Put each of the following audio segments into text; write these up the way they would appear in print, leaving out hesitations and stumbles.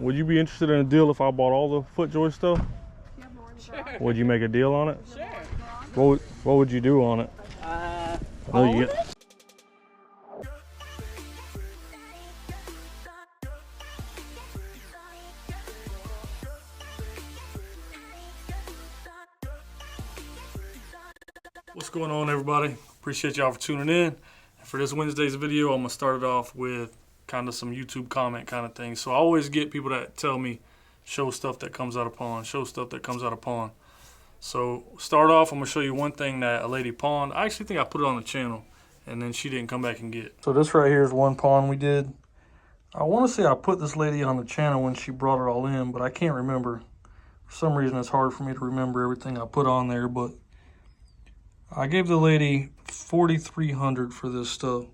Would you be interested in a deal if I bought all the foot joist stuff? Sure. Would you make a deal on it? Sure. What would you do on it? All of it? What's going on, everybody? Appreciate y'all for tuning in. And for this Wednesday's video, I'm gonna start it off with kind of some YouTube comment kind of thing. So I always get people that tell me, show stuff that comes out of pawn, show stuff that comes out of pawn. So start off, I'm gonna show you one thing that a lady pawned. I actually think I put it on the channel and then she didn't come back and get it. So this right here is one pawn we did. I want to say I put this lady on the channel when she brought it all in, but I can't remember. For some reason, it's hard for me to remember everything I put on there, but I gave the lady $4,300 for this stuff,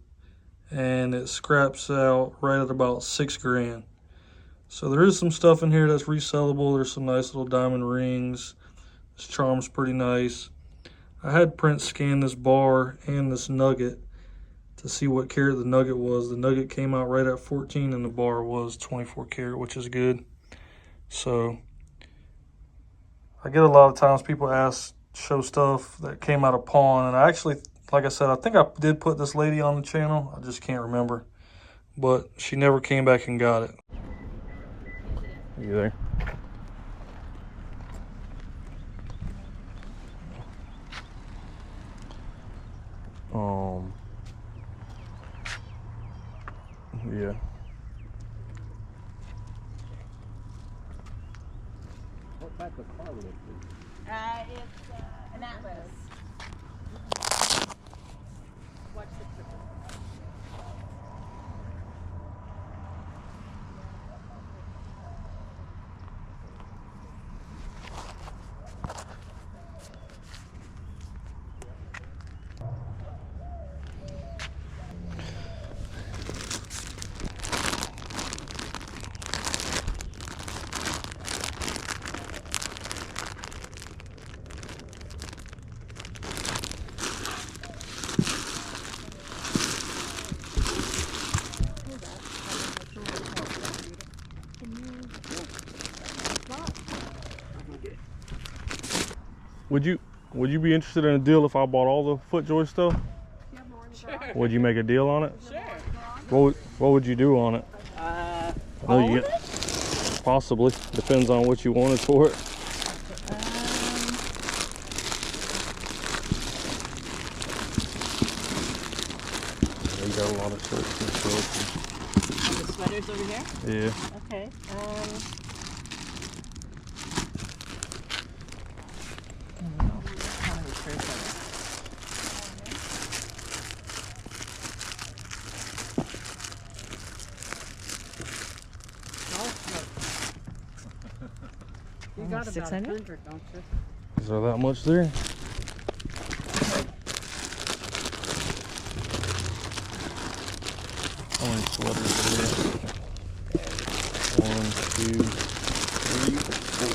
and it scraps out right at about $6 grand. So there is some stuff in here that's resellable. There's some nice little diamond rings. This charm's pretty nice. I had Prince scan this bar and this nugget to see what carat the nugget was. The nugget came out right at 14 and the bar was 24 karat, which is good. So I get a lot of times people ask, show stuff that came out of pawn, and I actually, like I said, I think I did put this lady on the channel. I just can't remember, but she never came back and got it. You there? Yeah. What type of car would it be? It's an Atlas. Watch the picture. Would you be interested in a deal if I bought all the foot joist stuff? Sure. Would you make a deal on it? Sure. What would you do on it? All of it? Possibly. Depends on what you wanted for it. You got a lot of shirts and stuff. And the sweaters over here? Yeah. Okay. You got about 600, don't you? Is there that much there? How many sweaters are there? 1, 2, 3, 4,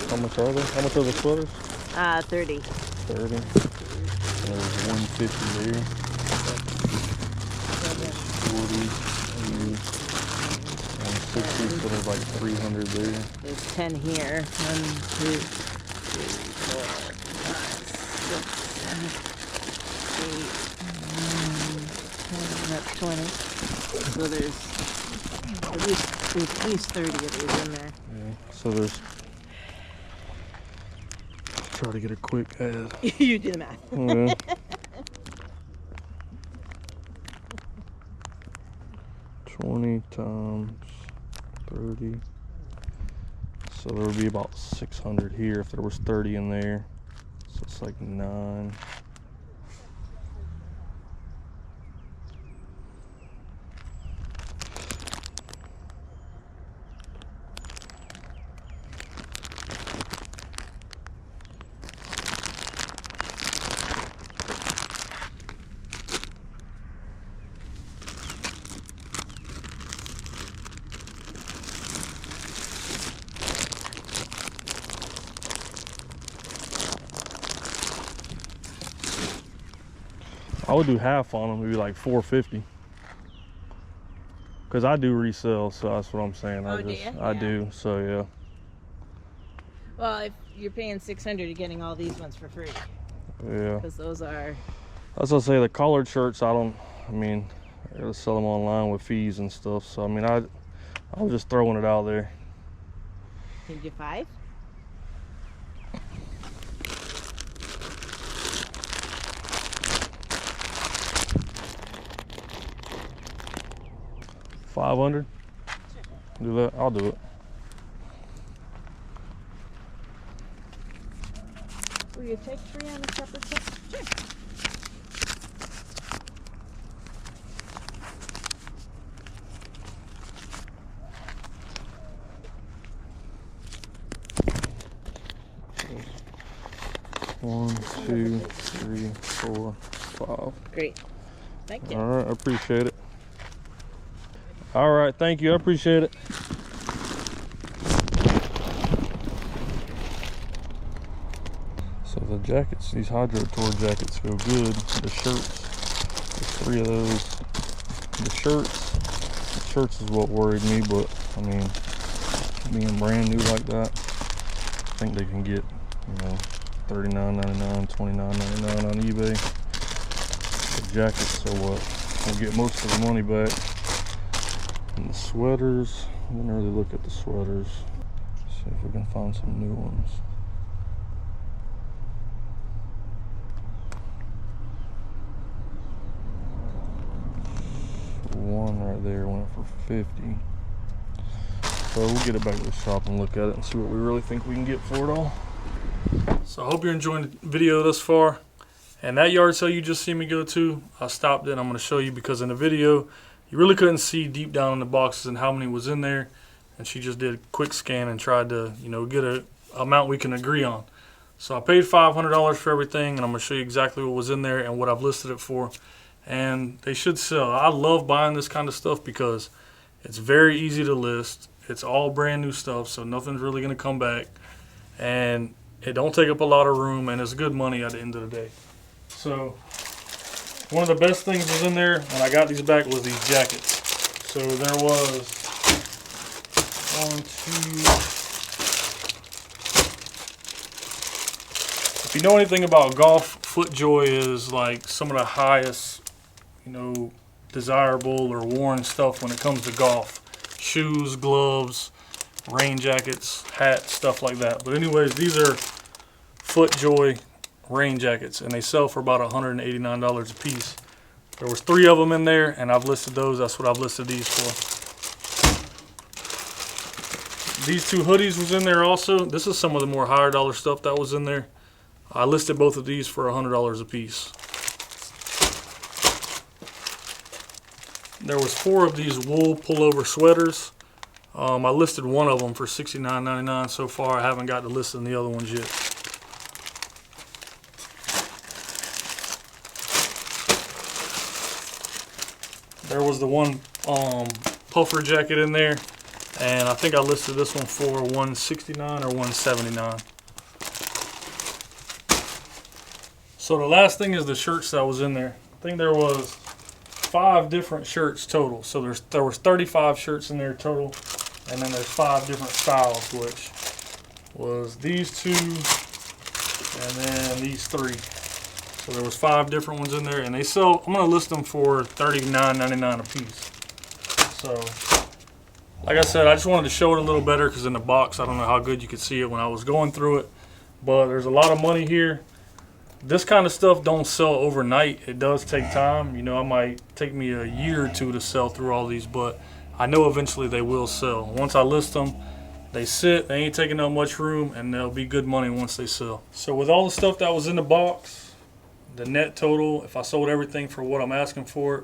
5. How much are there? How much are the sweaters? 30. 30. There's 150 there. 40. 60, so there's like 300 there. There's 10 here. 1, 2, 3, 4, 5, 6, 7, 8, 9, 10. That's 20. So there's at least 30 of these in there. Yeah. So there's. Try to get a quick add. You do the math. Okay. $20 times 30. So there would be about 600 here if there was 30 in there. So it's like 9. I would do half on them, maybe like $450. because I do resell, so that's what I'm saying. Oh, do ya? I Yeah. do, so yeah. Well, if you're paying $600, you're getting all these ones for free. Yeah. Because those are. That's what I say. The collared shirts, I mean, I gotta sell them online with fees and stuff. So I mean, I was just throwing it out there. Can you do 5? $500. Do that. I'll do it. Will you take 3 on a separate check? Sure. One, 2, 3, 4, 5. Great. Thank you. All right, I appreciate it. All right, thank you. I appreciate it. So the jackets, these Hydro Tour jackets go good. The shirts, there's 3 of those. The shirts is what worried me, but I mean, being brand new like that, I think they can get, you know, $39.99, $29.99 on eBay. The jackets are what will get most of the money back. And the sweaters, I didn't really look at the sweaters. See if we can find some new ones. One right there went for 50. So we'll get it back to the shop and look at it and see what we really think we can get for it all. So I hope you're enjoying the video thus far. And that yard sale you just seen me go to, I stopped it and I'm going to show you, because in the video you really couldn't see deep down in the boxes and how many was in there. And she just did a quick scan and tried to, you know, get a amount we can agree on. So I paid $500 for everything, and I'm going to show you exactly what was in there and what I've listed it for. And they should sell. I love buying this kind of stuff because it's very easy to list. It's all brand new stuff, so nothing's really going to come back. And it don't take up a lot of room, and it's good money at the end of the day. So one of the best things was in there when I got these back was these jackets. So there was 1, 2. If you know anything about golf, FootJoy is like some of the highest, you know, desirable or worn stuff when it comes to golf. Shoes, gloves, rain jackets, hats, stuff like that. But anyways, these are FootJoy rain jackets, and they sell for about $189 a piece. There was 3 of them in there, and I've listed those. That's what I've listed these for. These 2 hoodies was in there also. This is some of the more higher dollar stuff that was in there. I listed both of these for $100 a piece. There was 4 of these wool pullover sweaters. I listed one of them for $69.99 so far. I haven't got to listing the other ones yet. There was the one puffer jacket in there, and I think I listed this one for $169 or $179. So the last thing is the shirts that was in there. I think there was 5 different shirts total. So there was 35 shirts in there total, and then there's 5 different styles, which was these 2 and then these 3. So there was 5 different ones in there, and they sell. I'm gonna list them for $39.99 a piece. So, like I said, I just wanted to show it a little better because in the box, I don't know how good you could see it when I was going through it, but there's a lot of money here. This kind of stuff don't sell overnight. It does take time. You know, it might take me a year or 2 to sell through all these, but I know eventually they will sell. Once I list them, they sit, they ain't taking up much room, and they'll be good money once they sell. So with all the stuff that was in the box, the net total, if I sold everything for what I'm asking for it,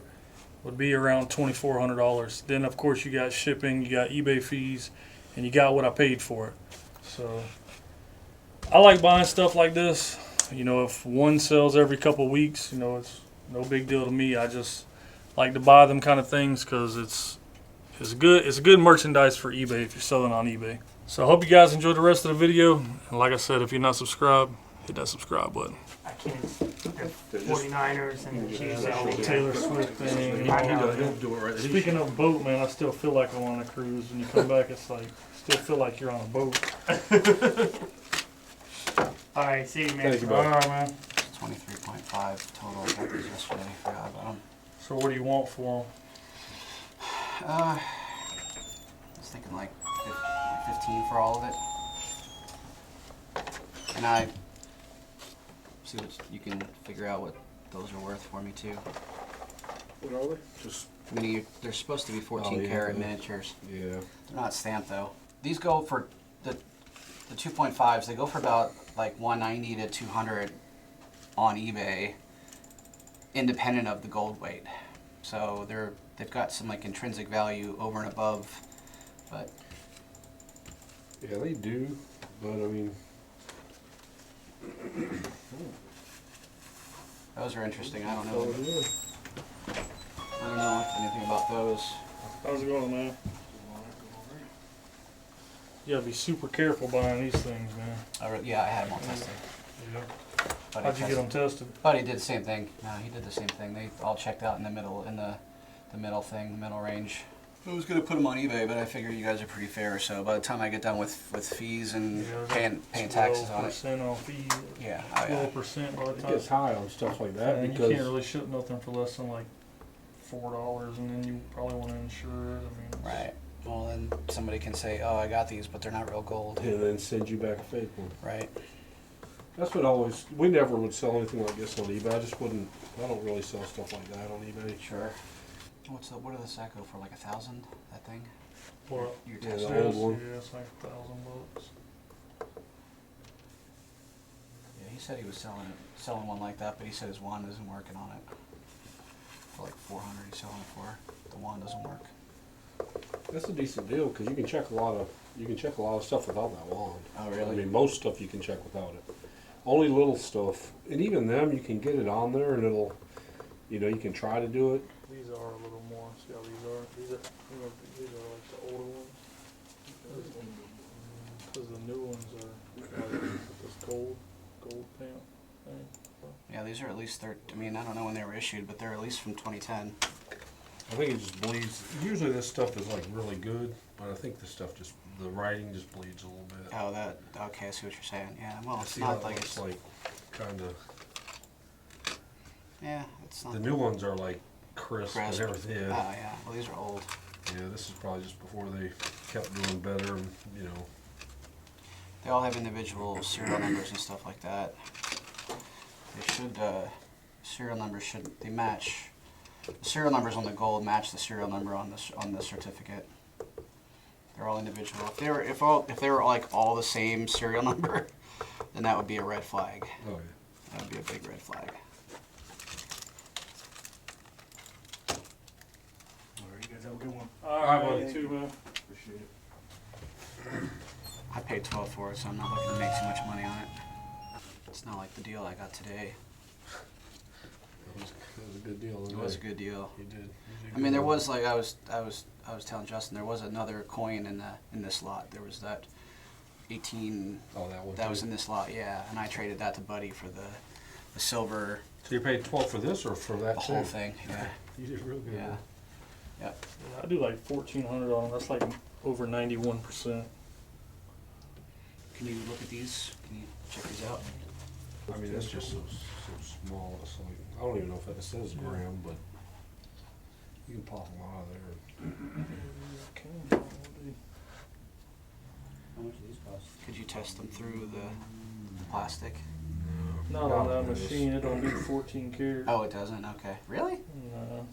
would be around $2,400. Then of course you got shipping, you got eBay fees, and you got what I paid for it. So I like buying stuff like this. You know, if one sells every couple weeks, you know, it's no big deal to me. I just like to buy them kind of things because it's good merchandise for eBay if you're selling on eBay. So I hope you guys enjoyed the rest of the video. And like I said, if you're not subscribed, hit that subscribe button. I can't. They're 49ers and the Chiefs. That whole Taylor Swift thing. I know. He'll do it right. Speaking of boat, man, I still feel like I'm on a cruise. When you come back, it's like, still feel like you're on a boat. All right, see you, man. Thank you, All bud. right, man. 23.5 total. I got these yesterday. Forgot about them. So what do you want for I was thinking like 15 for all of it. And I see what you can figure out what those are worth for me too. What are they? Just I mean, they're supposed to be 14 karat miniatures. yeah. They're not stamped though. These go for the 2.5s. They go for about like 190 to 200 on eBay, independent of the gold weight. So they've got some like intrinsic value over and above, but Yeah, they do, but I mean, those are interesting. I don't oh, know. yeah. I don't know anything about those. How's it going, man? You gotta be super careful buying these things, man. Yeah, I had them all tested. Yeah. Buddy How'd you get them tested? Buddy did the same thing. No, he did the same thing. They all checked out in the middle, in the middle thing, the middle range. I was gonna put them on eBay, but I figured you guys are pretty fair. So by the time I get done with fees and paying taxes on it, 12% off fees. yeah, oh, yeah. 12% by the It time. gets high on stuff like that And you because can't really ship nothing for less than like $4, and then you probably want to insure it. I mean, Right. Well, then somebody can say, "Oh, I got these, but they're not real gold." and then send you back a fake one. Right. That's what we never would sell anything like this on eBay. I don't really sell stuff like that on eBay. Sure. What does that go for? Like 1,000? That thing? What? Your Yeah, test. the old one. Yeah, it's like $1,000. Yeah, he said he was selling one like that, but he said his wand isn't working on it. For like 400, he's selling it for. The wand doesn't work. That's a decent deal because you can check a lot of stuff without that wand. Oh, really? I mean, most stuff you can check without it. Only little stuff, and even them you can get it on there, and it'll, you can try to do it. These are a little more. See how these are? These are like the older ones. Because the new ones are like this gold pant thing. Yeah, these are at least I mean, I don't know when they were issued, but they're at least from 2010. I think it just bleeds. Usually this stuff is like really good, but I think the writing just bleeds a little bit. Oh, okay, I see what you're saying. Yeah, well, it's See how not it like looks it's, like kind of. yeah, it's not. The new ones are like crisp and everything. Oh, Yeah. yeah, well, these are old. Yeah, this is probably just before they kept doing better, and They all have individual serial numbers and stuff like that. They should, serial numbers they match. The serial numbers on the gold match the serial number on the certificate. They're all individual. If they were like all the same serial number, then that would be a red flag. Oh yeah. That would be a big red flag. Alright, you guys have a good one. Alright, buddy. buddy. Too, man. Appreciate it. I paid 12 for it, so I'm not looking to make too much money on it. It's not like the deal I got today. That was a good deal. It was a good deal. You did. I mean, there was like I was telling Justin, there was another coin in this lot. There was that 18 Oh, that one. that was too. in this lot, yeah. And I traded that to Buddy for the silver, So you paid 12 for this or for that the too? whole thing. Yeah, You did real good. yeah, Yeah, I do like 1,400 on them. That's like over 91%. Can you look at these? Can you check these out? I mean, that's just so small. It's like, I don't even know if that says gram, but you can pop them out of there. Okay. How much do these cost? Could you test them through the plastic? Not on that machine. It don't do 14 karat. Oh, it doesn't? Okay. Really? No.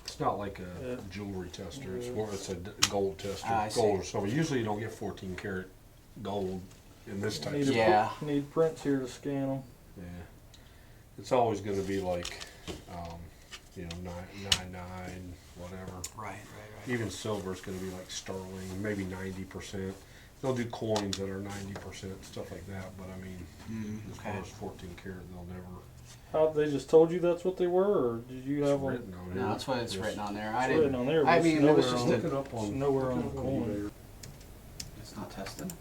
It's not like a Yeah. jewelry tester. It's Yeah. more, it's a gold tester. I see. Gold or silver. Usually you don't get 14 karat gold in this type Need, of a stuff. Yeah. Need prints here to scan them. Yeah. It's always going to be like, 99, whatever. Right. Even silver's going to be like sterling, maybe 90%. They'll do coins that are 90%, stuff like that. But I mean, as far Okay. as 14 karat, they'll never. How they just told you that's what they were, or did you It's have them? written on here. No, that's what it's written on there. I It's didn't. written on there, but I it's mean, it was nowhere just on- Look a. it up It's on. nowhere look on it the up coin. eBay. It's not tested.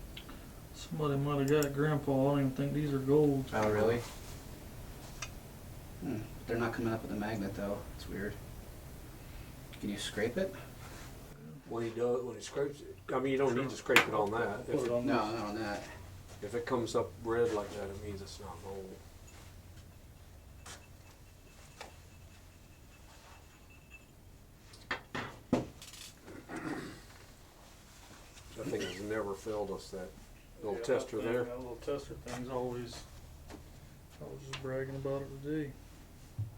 Somebody might have got Grandpa. I don't even think these are gold. Oh, really? They're not coming up with a magnet, though. It's weird. Can you scrape it? When he scrapes it, I mean, you don't need to scrape it on that. Put it on No, this. not on that. If it comes up red like that, it means it's not gold. I think it's never failed us, that little tester there. That little tester thing's always. I was just bragging about it today.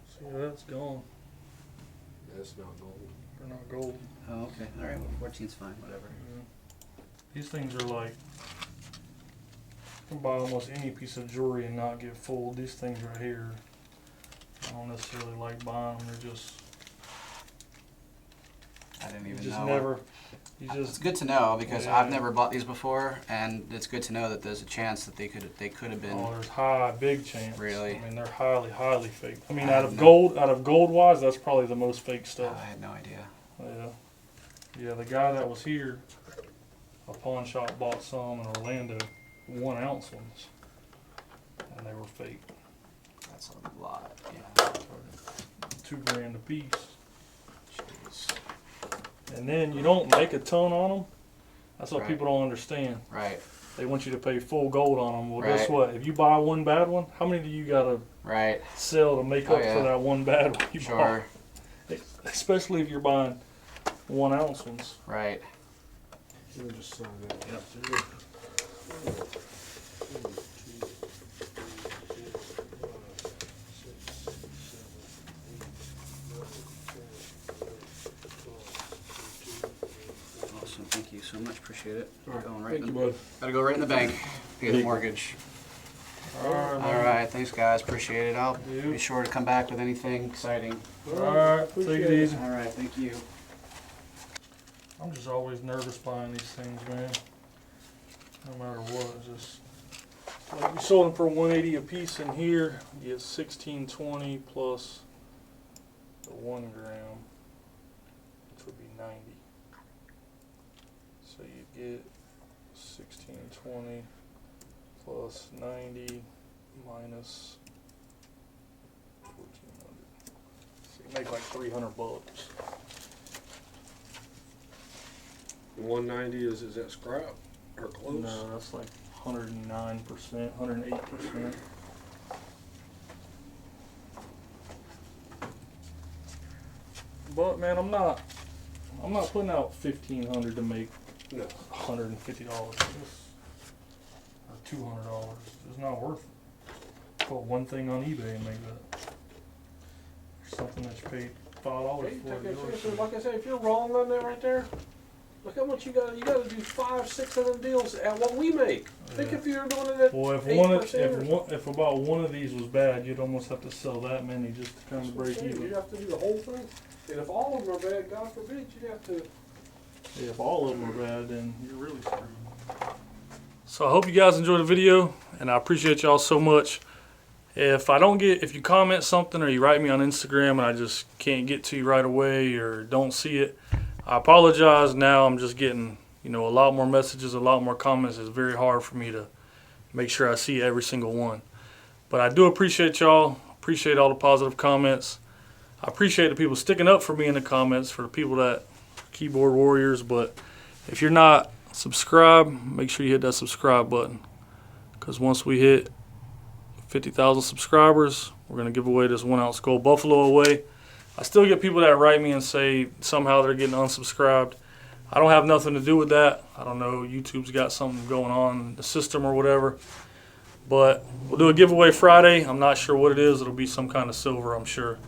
See, that's gone. That's not gold. They're not gold. Oh, okay. All right. Well, 14's fine. Whatever. These things are like. You can buy almost any piece of jewelry and not get fooled. These things right here, I don't necessarily like buying them. They're just. I didn't You even just know. never. You It's just. good to know because Yeah. I've never bought these before, and it's good to know that there's a chance that they could have been. Oh, there's big chance. Really? I mean, they're highly fake. I mean, I out have of no- gold wise, that's probably the most fake Oh, stuff. I had no idea. Yeah. Yeah, the guy that was here, a pawn shop bought some in Orlando, 1 ounce ones, and they were fake. That's a lot. Yeah. $2 grand a piece. Jeez. And then you don't make a ton on them. That's what Right. people don't understand. Right. They want you to pay full gold on them. Well, guess Right. what? If you buy one bad one, how many do you gotta Right. sell to make Oh, up yeah. for that one bad one you Sure. bought? Especially if you're buying 1 ounce ones. Right. You can just sign that. Yep. Awesome. Thank you so much. Appreciate it. All right, Going right thank in you, the, bud. gotta go right in the bank. Pay the mortgage. All right. All right. Thanks, guys. Appreciate it. I'll You. be sure to come back with anything exciting. All right. Take it easy. All right. Thank you. I'm just always nervous buying these things, man. No matter what, just like we sold them for 180 a piece in here. You get 1620 plus the 1 gram, which would be 90. So you get 1620 plus 90 minus 1400. So you make like $300. 190 is that scrap or close? No, that's like 109%, 108%. But man, I'm not putting out $1,500 to make No. $150 or $200. It's not worth it. Put one thing on eBay and make that. Something that you paid $5 Hey, for. take that yours. seriously. Like I said, if you're wrong on that right there, look how much you got. You got to do 5, 6 of them deals at what we make. Think Yeah. if you're doing it at Well, if 8%. if about one of these was bad, you'd almost have to sell that many just to kind of break even. You'd have to do the whole thing. And if all of them are bad, God forbid, you'd have to. Yeah, if all of them are bad, then you're really screwed. So I hope you guys enjoyed the video, and I appreciate y'all so much. If you comment something or you write me on Instagram and I just can't get to you right away or don't see it, I apologize. Now I'm just getting, a lot more messages, a lot more comments. It's very hard for me to make sure I see every single one. But I do appreciate y'all. Appreciate all the positive comments. I appreciate the people sticking up for me in the comments, for the people that keyboard warriors. But if you're not subscribed, make sure you hit that subscribe button, because once we hit 50,000 subscribers, we're going to give away this 1 ounce gold buffalo away. I still get people that write me and say somehow they're getting unsubscribed. I don't have nothing to do with that. I don't know, YouTube's got something going on in the system or whatever. But we'll do a giveaway Friday. I'm not sure what it is. It'll be some kind of silver, I'm sure.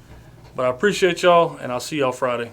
But I appreciate y'all, and I'll see y'all Friday.